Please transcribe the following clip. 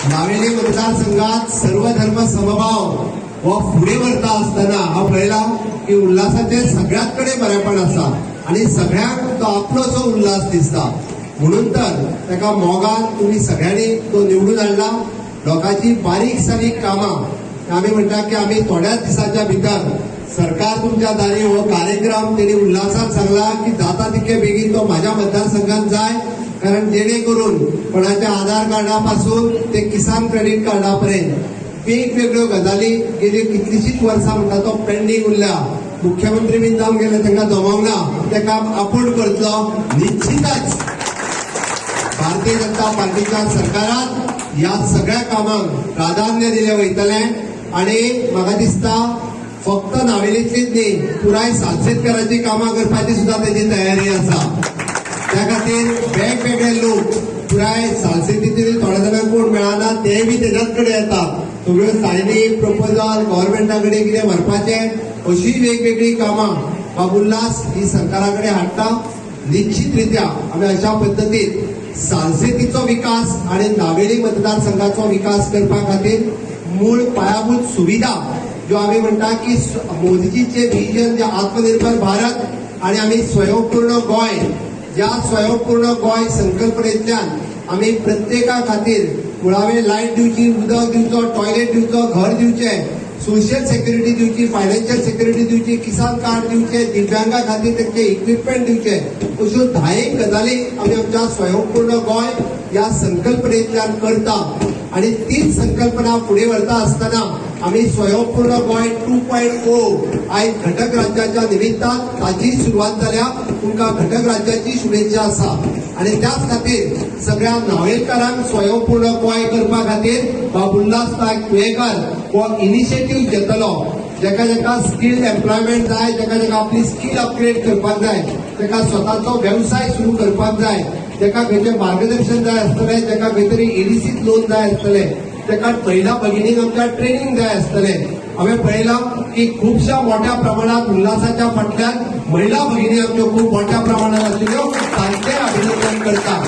नावेली मतदारसंघात सर्व धर्म समभाव व फुडे व्हरता असताना हा पळयला की उल्हासाचे सगळ्यात कडे बरेपण आसा आणि सगळ्यांक तो आपलोसो उल्हास दिसता. म्हणून तर ताका मोगान तुम्ही सगळ्यांनी तो निवडून हाडला. लोकांची बारीक सारीक कामां आम्ही म्हणटा की आम्ही थोड्याच दिसाच्या भितर सरकार तुमच्या दारी हो कार्यक्रम त्यांनी उल्हासान सांगला की जाता तितके बेगीन तो माझ्या मतदारसंघात जाय. कारण जेणेकरून कोणाच्या आधार कार्डापासून ते किसान क्रेडिट कार्डापर्यंत वेगवेगळ्यो गजाली गेली कितलीशीच वर्सां म्हणटा तो पेंडिंग उरल्या. मुख्यमंत्री बीन जावन गेले तांकां जमवना ते काम आपूण करतलो. निश्चितच भारतीय जनता पार्टीच्या सरकारात या सगळ्या कामांक प्राधान्य दिले वयतले आणि म्हाका दिसता फक्त नावेलीतलीच न्ही पुराय सालसेतकाराची कामां करपाची सुद्धा त्याची तयारी आसा. त्या खातीर वेगवेगळे लोक पुराय सालसेतीचे थोड्या जाणांक कोण मेळना ते बी तेच्याच कडेन येतात. सगळ्यो सायनी प्रपोजल गव्हर्नमेंटा कडेन कितें व्हरपाचें अशी वेगवेगळी कामां बाबुल्लास ही सरकारा कडेन हाडटा. निश्चितरित्या आमी अशा पद्दतीन सालसेतीचो विकास आणि नावेली मतदारसंघाचो विकास करपा खातीर मूळ पायाभूत सुविधा ज्यो आमी म्हणटा की मोदीजीचे विजन जे आत्मनिर्भर भारत आणि आमी स्वयंपूर्ण गोंय या स्वयंपूर्ण गोंय संकल्पनेंतल्यान आमी प्रत्येका खातीर कुळावे लायट दिवची, उदक दिवचो, टॉयलेट दिवचो, घर दिवचें, सोशल सेक्युरिटी दिवची, फायनान्शियल सेक्युरिटी दिवची, किसान कार्ड दिवचे, दिव्यांगा खातीर तांचे इक्विपमेंट दिवचे, अश्यो 10 गजाली आमी आमच्या स्वयंपूर्ण गोंय या संकल्पनेंतल्यान करता. आणि तीच संकल्पना फुडें व्हरता आसतना आमी स्वयंपूर्ण गोंय 2.0 आयज घटक राज्याच्या निमित्तान ताची सुरवात जाल्या. तुमकां घटक राज्याची शुभेच्छा आसा. आणि त्याच खातीर सगळ्या नावेलकारांक स्वयंपूर्ण गोंय करपा खातीर बाबुल्लास नायक कुयेकर हो इनिशिएटीव्ह घेतलो. जेका जेका स्किल्ड एम्प्लॉयमेंट जाय, जेका जेका आपली स्किल अपग्रेड करपाक जाय, जेका स्वताचो व्यवसाय सुरू करपाक जाय, जेका खंयचें मार्गदर्शन जाय आसतलें, जेका खंय तरी एडीसीत लोन जाय आसतलें, तेका महिला भगिनींक आमच्या ट्रेनिंग जाय आसतलें. हांवें पळयलां की खुबशा मोठ्या प्रमाणात उल्हासाच्या फाटल्यान महिला भगिनी आमच्यो खूब मोठ्या प्रमाणात आशिल्ल्यो. तांचें अभिनंदन करता.